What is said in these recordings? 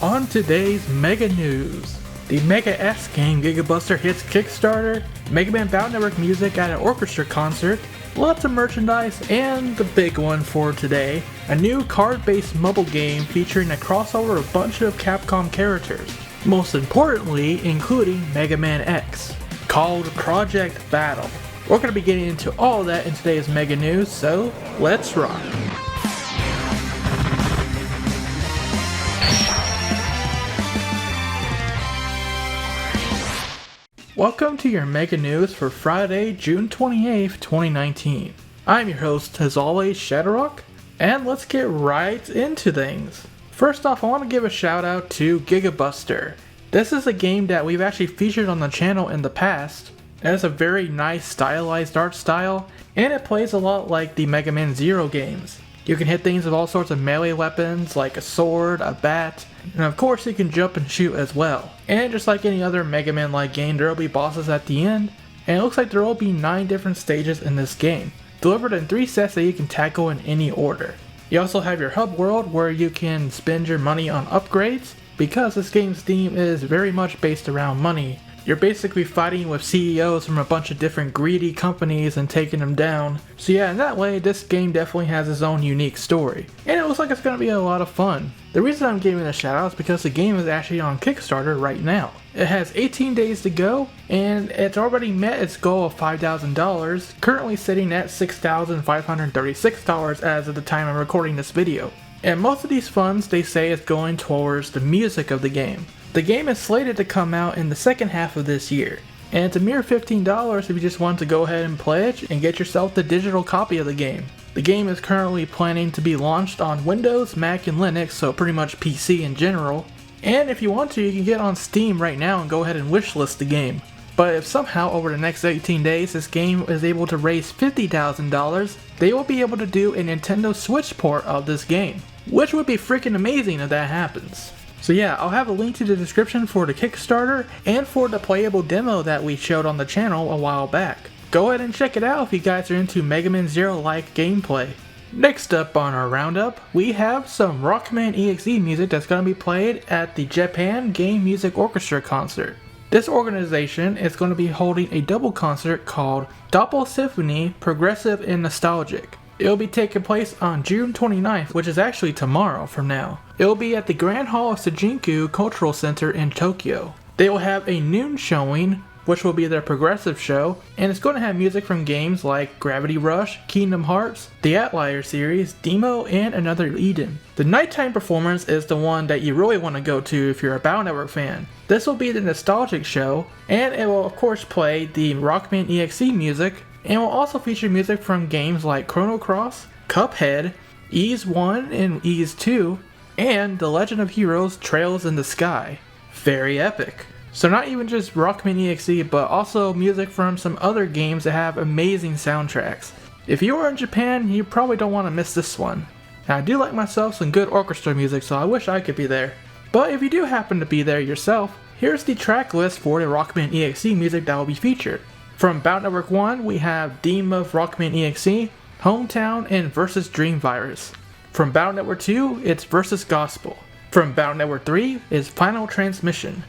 On today's Mega News, the Mega S game Gigabuster hits Kickstarter, Mega Man Battle Network music at an Orchestra concert, lots of merchandise, and the big one for today, a new card-based mobile game featuring a crossover of a bunch of Capcom characters, most importantly including Mega Man X, called Project Battle. We're going to be getting into all of that in today's Mega News, so let's rock! Welcome to your Mega News for Friday, June 28th, 2019. I'm your host, as always, ShadowRock, and let's get right into things. First off, I want to give a shout out to Gigabuster. This is a game that we've actually featured on the channel in the past. It has a very nice stylized art style, and it plays a lot like the Mega Man Zero games. You can hit things with all sorts of melee weapons like a sword, a bat, and of course you can jump and shoot as well. And just like any other Mega Man like game, there will be bosses at the end, and it looks like there will be 9 different stages in this game, delivered in 3 sets that you can tackle in any order. You also have your hub world where you can spend your money on upgrades, because this game's theme is very much based around money. You're basically fighting with CEOs from a bunch of different greedy companies and taking them down. So yeah, in that way, this game definitely has its own unique story. And it looks like it's going to be a lot of fun. The reason I'm giving it a shout out is because the game is actually on Kickstarter right now. It has 18 days to go, and it's already met its goal of $5,000, currently sitting at $6,536 as of the time I'm recording this video. And most of these funds, they say, is going towards the music of the game. The game is slated to come out in the second half of this year, and it's a mere $15 if you just want to go ahead and pledge and get yourself the digital copy of the game. The game is currently planning to be launched on Windows, Mac, and Linux, so pretty much PC in general. And if you want to, you can get on Steam right now and go ahead and wishlist the game. But if somehow over the next 18 days this game is able to raise $50,000, they will be able to do a Nintendo Switch port of this game, which would be freaking amazing if that happens. So yeah, I'll have a link to the description for the Kickstarter and for the playable demo that we showed on the channel a while back. Go ahead and check it out if you guys are into Mega Man Zero-like gameplay. Next up on our roundup, we have some Rockman EXE music that's going to be played at the Japan Game Music Orchestra concert. This organization is going to be holding a double concert called Doppel Symphony Progressive and Nostalgic. It will be taking place on June 29th, which is actually tomorrow from now. It will be at the Grand Hall of Shinjuku Cultural Center in Tokyo. They will have a noon showing, which will be their progressive show, and it's going to have music from games like Gravity Rush, Kingdom Hearts, the Outlier series, Demo, and Another Eden. The nighttime performance is the one that you really want to go to if you're a Battle Network fan. This will be the nostalgic show, and it will of course play the Rockman EXE music, and will also feature music from games like Chrono Cross, Cuphead, Ys 1 and Ys 2, and The Legend of Heroes Trails in the Sky. Very epic. So not even just Rockman EXE, but also music from some other games that have amazing soundtracks. If you are in Japan, you probably don't want to miss this one. Now, I do like myself some good orchestra music, so I wish I could be there. But if you do happen to be there yourself, here's the track list for the Rockman EXE music that will be featured. From Battle Network 1, we have Theme of Rockman EXE, Hometown, and Versus Dream Virus. From Battle Network 2, it's Versus Gospel. From Battle Network 3 is Final Transmission.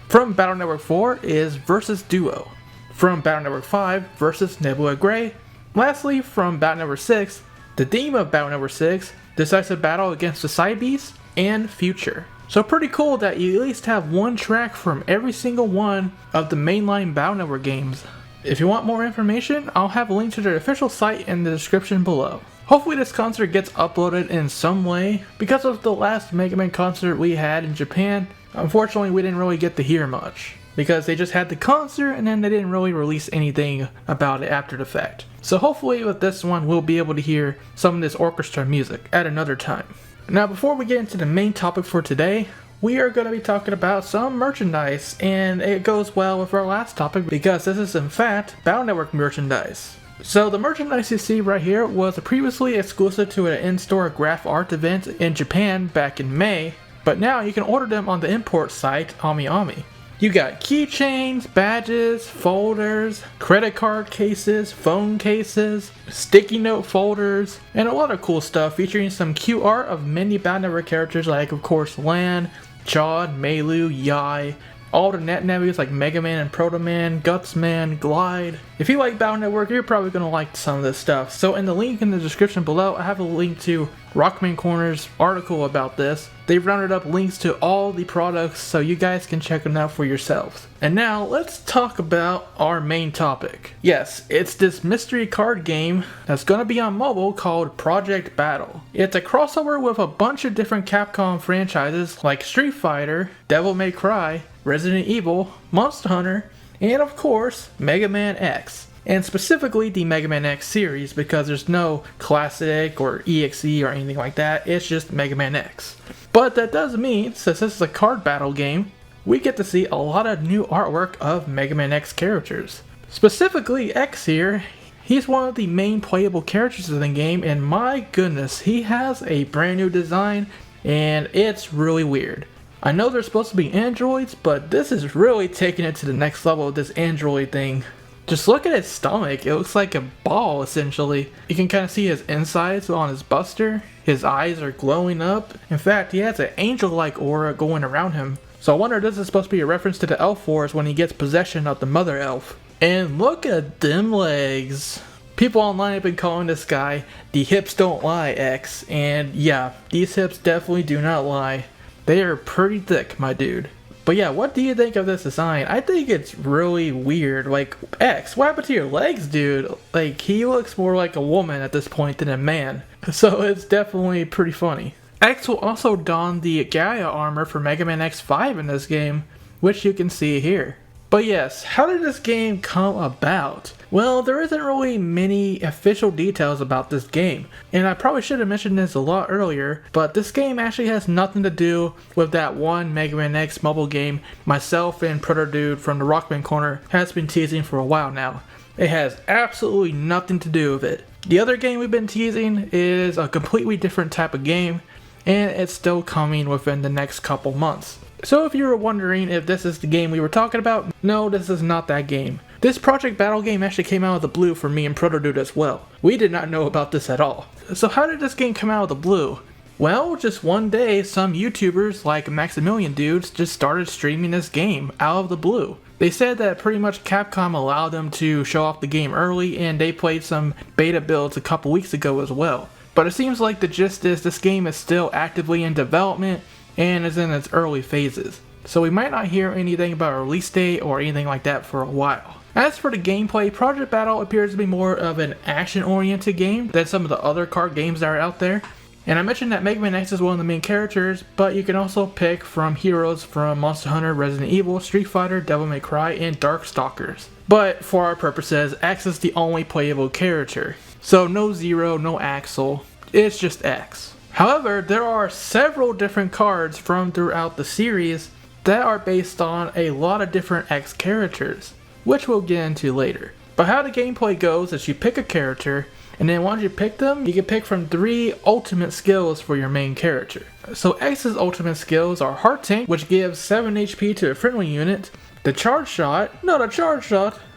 From Battle Network 4 is Versus Duo. From Battle Network 5, Versus Nebula Grey. Lastly, from Battle Network 6, the theme of Battle Network 6, Decisive Battle Against the Side Beast, and Future. So pretty cool that you at least have one track from every single one of the mainline Battle Network games. If you want more information, I'll have a link to their official site in the description below. Hopefully this concert gets uploaded in some way. Because of the last Mega Man concert we had in Japan, unfortunately we didn't really get to hear much. Because they just had the concert and then they didn't really release anything about it after the fact. So hopefully with this one we'll be able to hear some of this orchestra music at another time. Now before we get into the main topic for today, we are going to be talking about some merchandise, and it goes well with our last topic because this is in fact Battle Network merchandise. So the merchandise you see right here was previously exclusive to an in-store graph art event in Japan back in May, but now you can order them on the import site AmiAmi. You got keychains, badges, folders, credit card cases, phone cases, sticky note folders, and a lot of cool stuff featuring some cute art of many Battle Network characters like of course Lan, Chod, Melu, Yai, all the net nebulous like Mega Man and Proto Man, Guts Man, Glide. If you like Battle Network, you're probably going to like some of this stuff. So in the link in the description below, I have a link to Rockman Corner's article about this. They've rounded up links to all the products so you guys can check them out for yourselves. And now let's talk about our main topic. Yes, it's this mystery card game that's going to be on mobile called Project Battle. It's a crossover with a bunch of different Capcom franchises like Street Fighter, Devil May Cry, Resident Evil, Monster Hunter, and of course, Mega Man X. And specifically the Mega Man X series, because there's no Classic or EXE or anything like that, it's just Mega Man X. But that does mean, since this is a card battle game, we get to see a lot of new artwork of Mega Man X characters. Specifically X here, he's one of the main playable characters in the game, and my goodness, he has a brand new design, and it's really weird. I know they're supposed to be androids, but this is really taking it to the next level with this android thing. Just look at his stomach, it looks like a ball essentially. You can kind of see his insides on his buster, his eyes are glowing up. In fact, he has an angel-like aura going around him. So I wonder if this is supposed to be a reference to the Elf Wars when he gets possession of the Mother Elf. And look at them legs. People online have been calling this guy the hips don't lie X, and yeah, these hips definitely do not lie. They are pretty thick, my dude. But yeah, what do you think of this design? I think it's really weird. Like, X, what happened to your legs, dude? Like, he looks more like a woman at this point than a man. So it's definitely pretty funny. X will also don the Gaia armor for Mega Man X5 in this game, which you can see here. But yes, how did this game come about? Well, there isn't really many official details about this game, and I probably should have mentioned this a lot earlier, but this game actually has nothing to do with that one Mega Man X mobile game myself and Protodude from the Rockman Corner has been teasing for a while now. It has absolutely nothing to do with it. The other game we've been teasing is a completely different type of game, and it's still coming within the next couple months. So if you were wondering if this is the game we were talking about, no, this is not that game. This Project Battle game actually came out of the blue for me and Protodude as well. We did not know about this at all. So how did this game come out of the blue? Well, just one day, some YouTubers like Maximilian Dudes just started streaming this game out of the blue. They said that pretty much Capcom allowed them to show off the game early, and they played some beta builds a couple weeks ago as well. But it seems like the gist is this game is still actively in development and is in its early phases. So we might not hear anything about a release date or anything like that for a while. As for the gameplay, Project Battle appears to be more of an action-oriented game than some of the other card games that are out there. And I mentioned that Mega Man X is one of the main characters, but you can also pick from heroes from Monster Hunter, Resident Evil, Street Fighter, Devil May Cry, and Darkstalkers. But for our purposes, X is the only playable character. So no Zero, no Axel, it's just X. However, there are several different cards from throughout the series that are based on a lot of different X characters, which we'll get into later. But how the gameplay goes is you pick a character, and then once you pick them, you can pick from 3 ultimate skills for your main character. So X's ultimate skills are Heart Tank, which gives 7 HP to a friendly unit, the Charge Shot,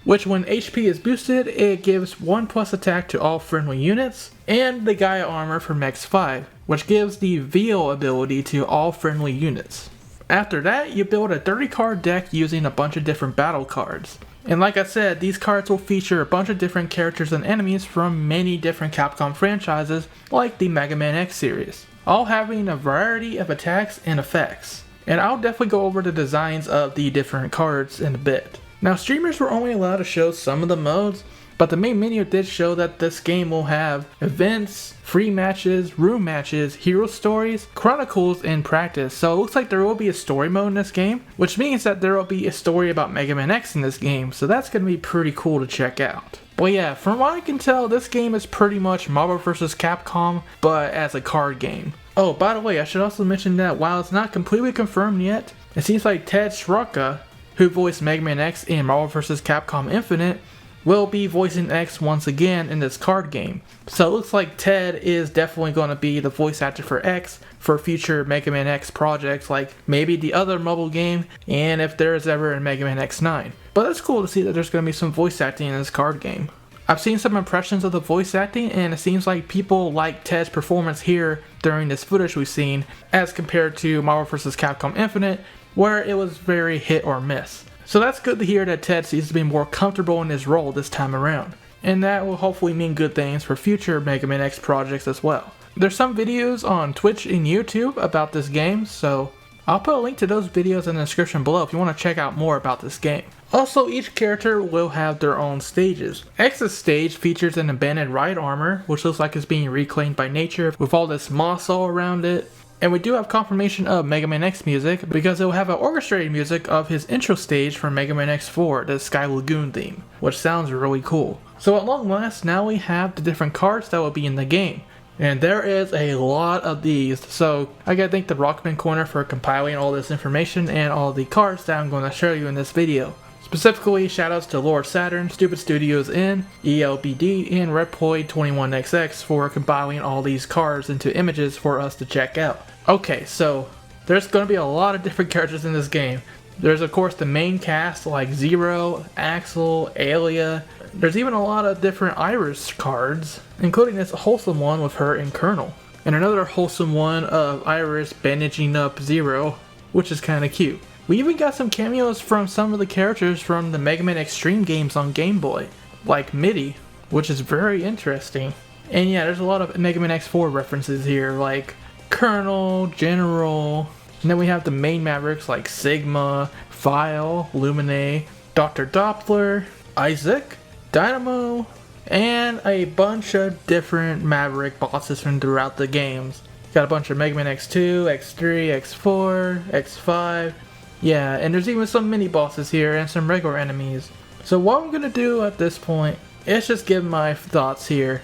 which when HP is boosted, it gives 1+ attack to all friendly units, and the Gaia Armor from X5, which gives the Veil ability to all friendly units. After that, you build a 30 card deck using a bunch of different battle cards. And like I said, these cards will feature a bunch of different characters and enemies from many different Capcom franchises like the Mega Man X series, all having a variety of attacks and effects. And I'll definitely go over the designs of the different cards in a bit. Now, streamers were only allowed to show some of the modes, but the main menu did show that this game will have events, free matches, room matches, hero stories, chronicles, and practice. So it looks like there will be a story mode in this game, which means that there will be a story about Mega Man X in this game, so that's going to be pretty cool to check out. But yeah, from what I can tell, this game is pretty much Marvel vs. Capcom, but as a card game. Oh, by the way, I should also mention that while it's not completely confirmed yet, it seems like Ted Shrocka, who voiced Mega Man X in Marvel vs. Capcom Infinite, will be voicing X once again in this card game. So it looks like Ted is definitely going to be the voice actor for X for future Mega Man X projects, like maybe the other mobile game, and if there is ever a Mega Man X9. But it's cool to see that there's going to be some voice acting in this card game. I've seen some impressions of the voice acting, and it seems like people like Ted's performance here during this footage we've seen as compared to Marvel vs. Capcom Infinite, where it was very hit or miss. So that's good to hear that Ted seems to be more comfortable in his role this time around, and that will hopefully mean good things for future Mega Man X projects as well. There's some videos on Twitch and YouTube about this game, so I'll put a link to those videos in the description below if you want to check out more about this game. Also, each character will have their own stages. X's stage features an abandoned ride armor, which looks like it's being reclaimed by nature with all this moss all around it. And we do have confirmation of Mega Man X music because it will have an orchestrated music of his intro stage from Mega Man X4, the Sky Lagoon theme, which sounds really cool. So at long last, now we have the different cards that will be in the game. And there is a lot of these, so I gotta thank the Rockman Corner for compiling all this information and all the cards that I'm going to show you in this video. Specifically, shoutouts to Lord Saturn, Stupid Studios N, ELBD, and Redploid21XX for compiling all these cards into images for us to check out. Okay, so there's going to be a lot of different characters in this game. There's of course the main cast like Zero, Axel, Alia. There's even a lot of different Iris cards, including this wholesome one with her and Colonel. And another wholesome one of Iris bandaging up Zero, which is kind of cute. We even got some cameos from some of the characters from the Mega Man Extreme games on Game Boy, like Midi, which is very interesting. And yeah, there's a lot of Mega Man X4 references here, like Colonel, General, and then we have the main Mavericks like Sigma, File, Lumine, Dr. Doppler, Isaac, Dynamo, and a bunch of different Maverick bosses from throughout the games. Got a bunch of Mega Man X2, X3, X4, X5, yeah, and there's even some mini bosses here and some regular enemies. So what I'm gonna do at this point is just give my thoughts here.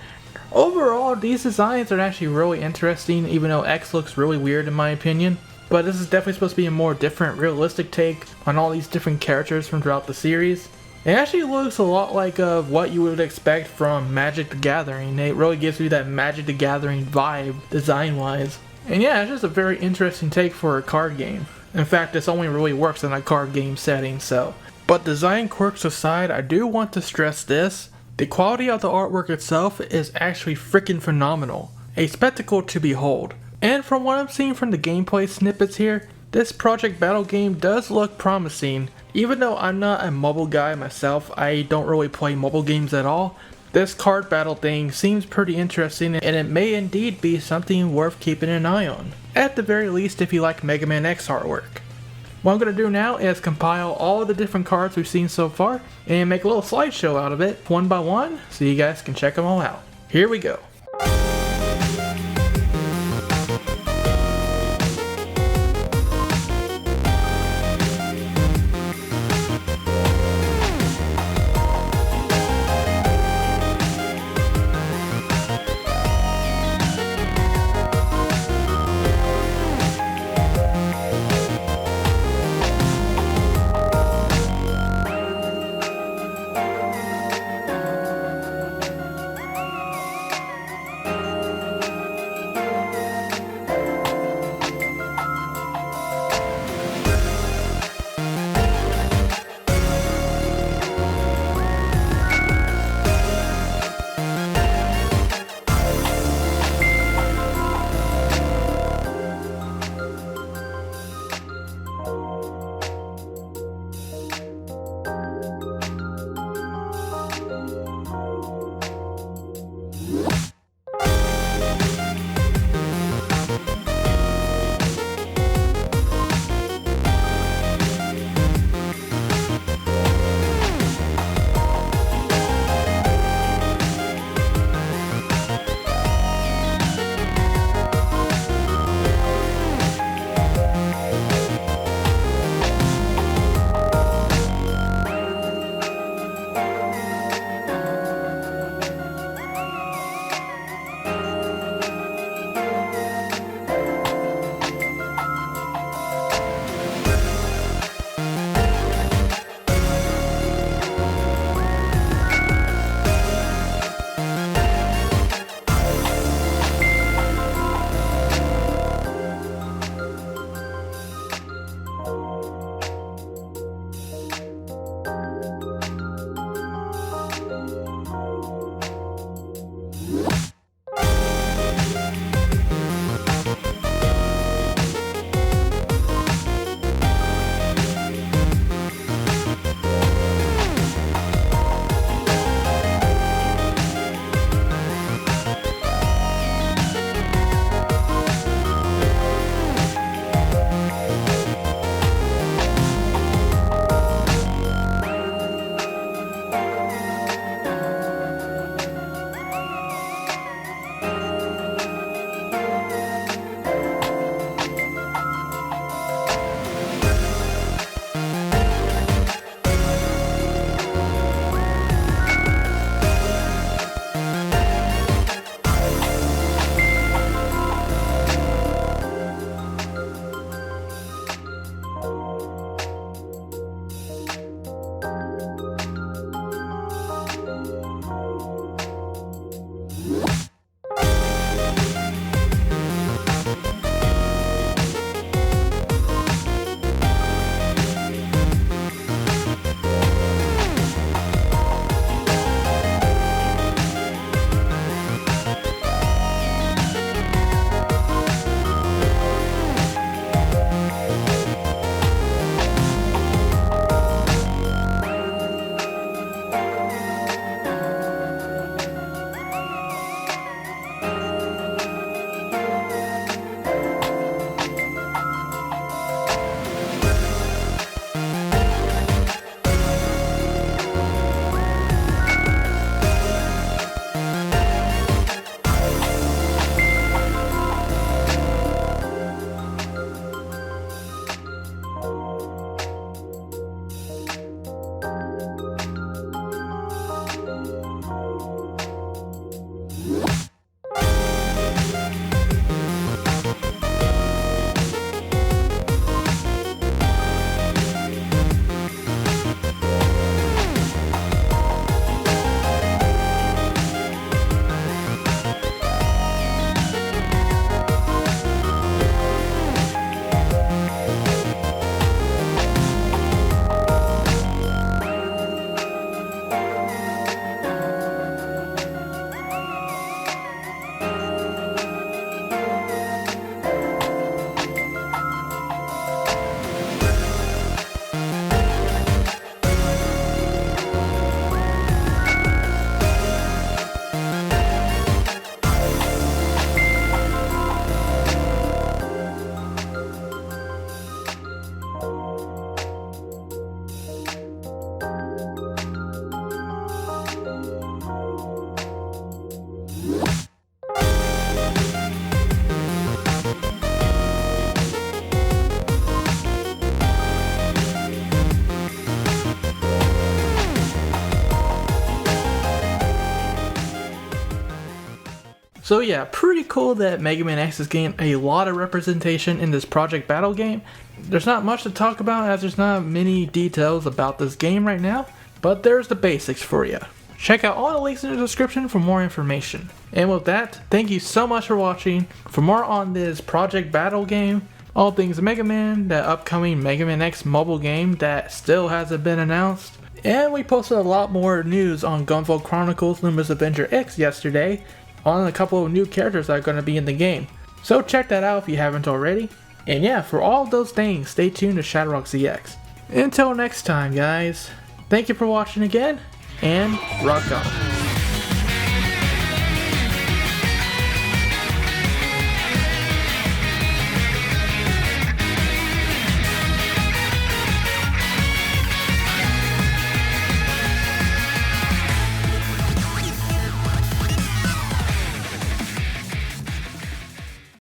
Overall, these designs are actually really interesting, even though X looks really weird in my opinion. But this is definitely supposed to be a more different, realistic take on all these different characters from throughout the series. It actually looks a lot like what you would expect from Magic the Gathering. It really gives you that Magic the Gathering vibe, design-wise. And yeah, it's just a very interesting take for a card game. In fact, this only really works in a card game setting, so. But design quirks aside, I do want to stress this. The quality of the artwork itself is actually freaking phenomenal. A spectacle to behold. And from what I'm seeing from the gameplay snippets here, this Project Battle game does look promising. Even though I'm not a mobile guy myself, I don't really play mobile games at all. This card battle thing seems pretty interesting, and it may indeed be something worth keeping an eye on. At the very least, if you like Mega Man X artwork. What I'm going to do now is compile all the different cards we've seen so far and make a little slideshow out of it one by one so you guys can check them all out. Here we go. So yeah, pretty cool that Mega Man X is getting a lot of representation in this Project Battle game. There's not much to talk about as there's not many details about this game right now, but there's the basics for you. Check out all the links in the description for more information. And with that, thank you so much for watching. For more on this Project Battle game, all things Mega Man, the upcoming Mega Man X mobile game that still hasn't been announced, and we posted a lot more news on Gunvolt Chronicles Luminous Avenger X yesterday on a couple of new characters that are going to be in the game. So check that out if you haven't already. And yeah, for all of those things, stay tuned to ShadowRockZX. Until next time, guys, thank you for watching again, and rock on.